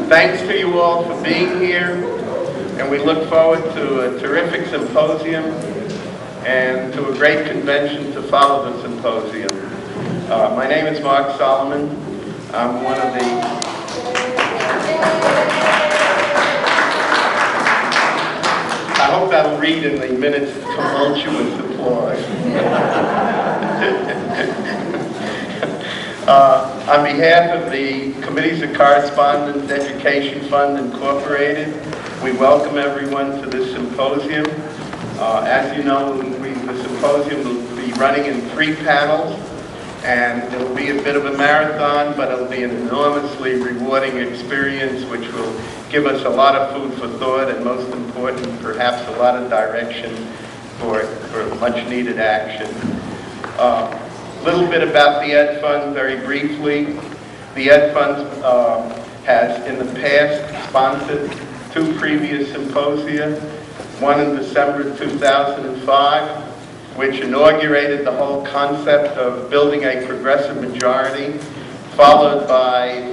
Thanks to you all for being here, and we look forward to a terrific symposium and to a great convention to follow the symposium. My name is Mark Solomon. I'm one of the I hope that'll read in the minutes tumultuous applause. On behalf of the Committees of Correspondence Education Fund Incorporated, we welcome everyone to this symposium. As you know, the symposium will be running in 3 panels, and it'll be a bit of a marathon, but it'll be an enormously rewarding experience which will give us a lot of food for thought, and most important, perhaps a lot of direction for much needed action. A little bit about the Ed Fund very briefly. The Ed Fund has in the past sponsored 2 previous symposia, one in December 2005, which inaugurated the whole concept of building a progressive majority, followed by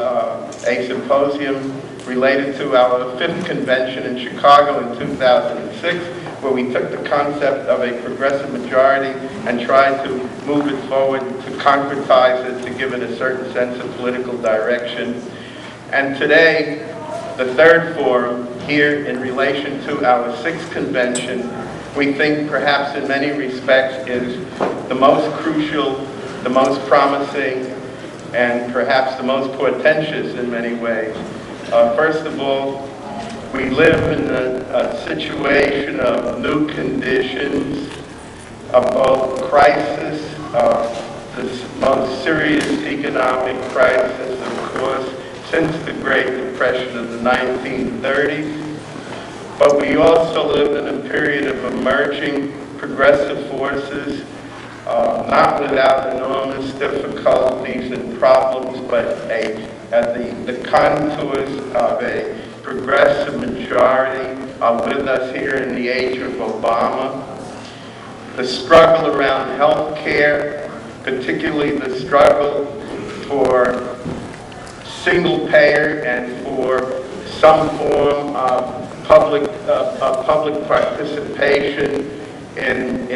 a symposium related to our 5th convention in Chicago in 2006, where we took the concept of a progressive majority and tried to move it forward, to concretize it, to give it a certain sense of political direction. And today, the 3rd forum here in relation to our 6th convention, we think perhaps in many respects is the most crucial, the most promising, and perhaps the most portentous in many ways. First of all, we live in a situation of new conditions, of both crisis, this most serious economic crisis, of course, since the Great Depression of the 1930s. But we also live in a period of emerging progressive forces, not without enormous difficulties and problems, but the contours of a progressive majority are with us here in the age of Obama. The struggle around health care, particularly the struggle for single payer and for some form of public participation in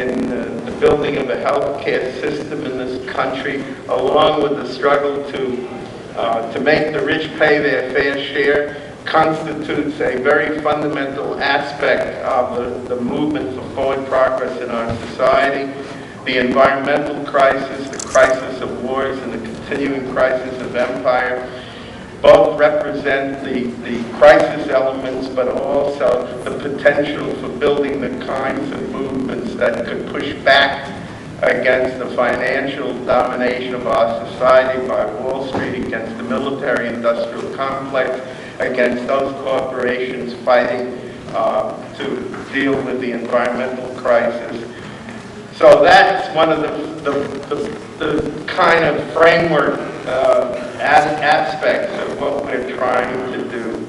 the building of a health care system in this country, along with the struggle to make the rich pay their fair share, constitutes a very fundamental aspect of the movement for forward progress in our society. The environmental crisis, the crisis of wars, and the continuing crisis of empire both represent the crisis elements, but also the potential for building the kinds of movements that could push back against the financial domination of our society by Wall Street, against the military-industrial complex, against those corporations fighting to deal with the environmental crisis. So that's one of the kind of framework aspects of what we're trying to do.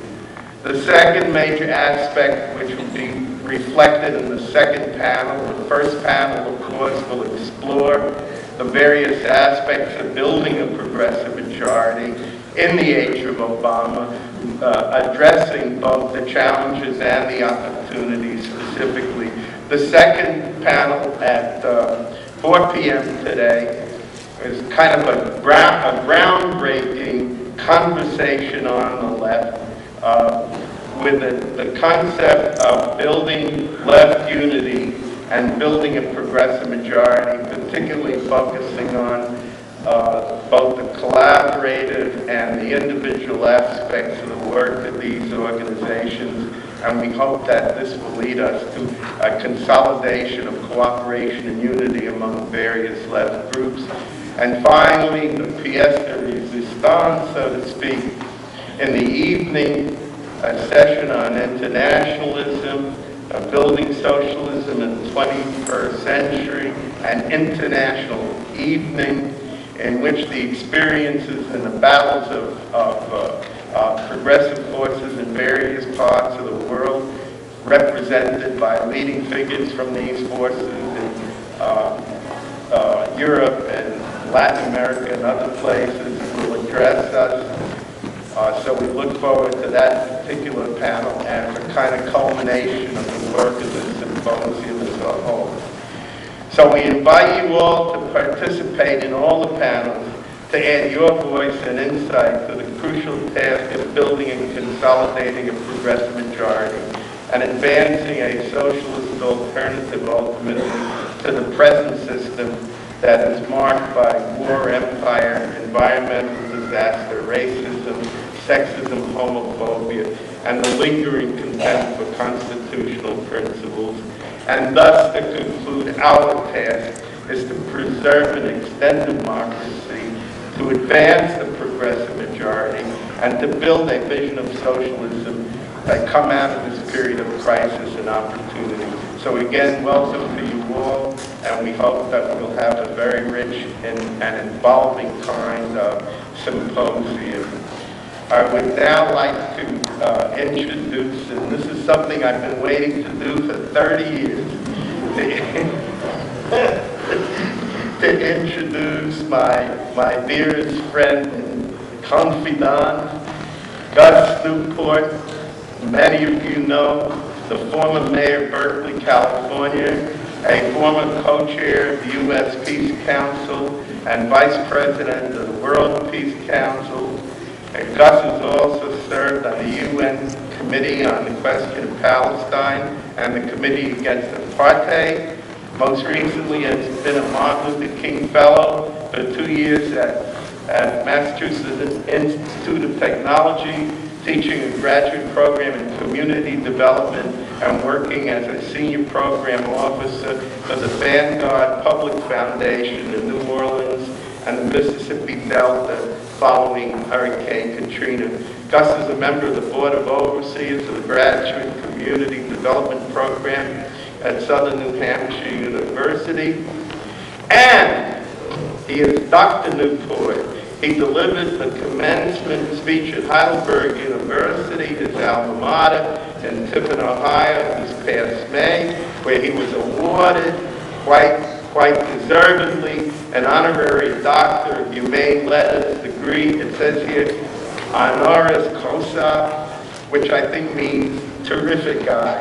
The second major aspect, which will be reflected in the 2nd panel, the 1st panel, of course, will explore the various aspects of building a progressive majority in the age of Obama, addressing both the challenges and the opportunities specifically. The 2nd panel at 4 p.m. today is kind of a groundbreaking conversation on the left with the concept of building left unity and building a progressive majority, particularly focusing on both the collaborative and the individual aspects of the work of these organizations. And we hope that this will lead us to a consolidation of cooperation and unity among various left groups. And finally, the pièce de résistance, so to speak, in the evening, a session on internationalism, building socialism in the 21st century, an international evening in which the experiences and the battles of progressive forces in various parts of the world, represented by leading figures from these forces in Europe and Latin America and other places, will address us. So we look forward to that particular panel as a kind of culmination of the work of the symposium as a whole. So we invite you all to participate in all the panels to add your voice and insight to the crucial task of building and consolidating a progressive majority and advancing a socialist alternative ultimately to the present system that is marked by war, empire, environmental disaster, racism, sexism, homophobia, and the lingering contempt for constitutional principles. And thus, to conclude, our task is to preserve and extend democracy, to advance the progressive majority, and to build a vision of socialism that come out of this period of crisis and opportunity. So again, welcome to you all, and we hope that we'll have a very rich and involving kind of symposium. I would now like to introduce, and this is something I've been waiting to do for 30 years, to introduce my dearest friend and confidant, Gus Newport. Many of you know the former mayor of Berkeley, California, a former co-chair of the U.S. Peace Council and vice president of the World Peace Council. And Gus has also served on the UN Committee on the Question of Palestine and the Committee Against Apartheid. Most recently has been a Martin Luther King Fellow for 2 years at Massachusetts Institute of Technology, teaching a graduate program in community development and working as a senior program officer for the Vanguard Public Foundation in New Orleans and the Mississippi Delta following Hurricane Katrina. Gus is a member of the Board of Overseers of the Graduate Community Development Program at Southern New Hampshire University. And he is Dr. Newport. He delivered the commencement speech at Heidelberg University, his alma mater, in Tiffin, Ohio, this past May, where he was awarded, quite deservedly, an honorary Doctor of Humane Letters degree. It says here, honoris causa, which I think means terrific guy.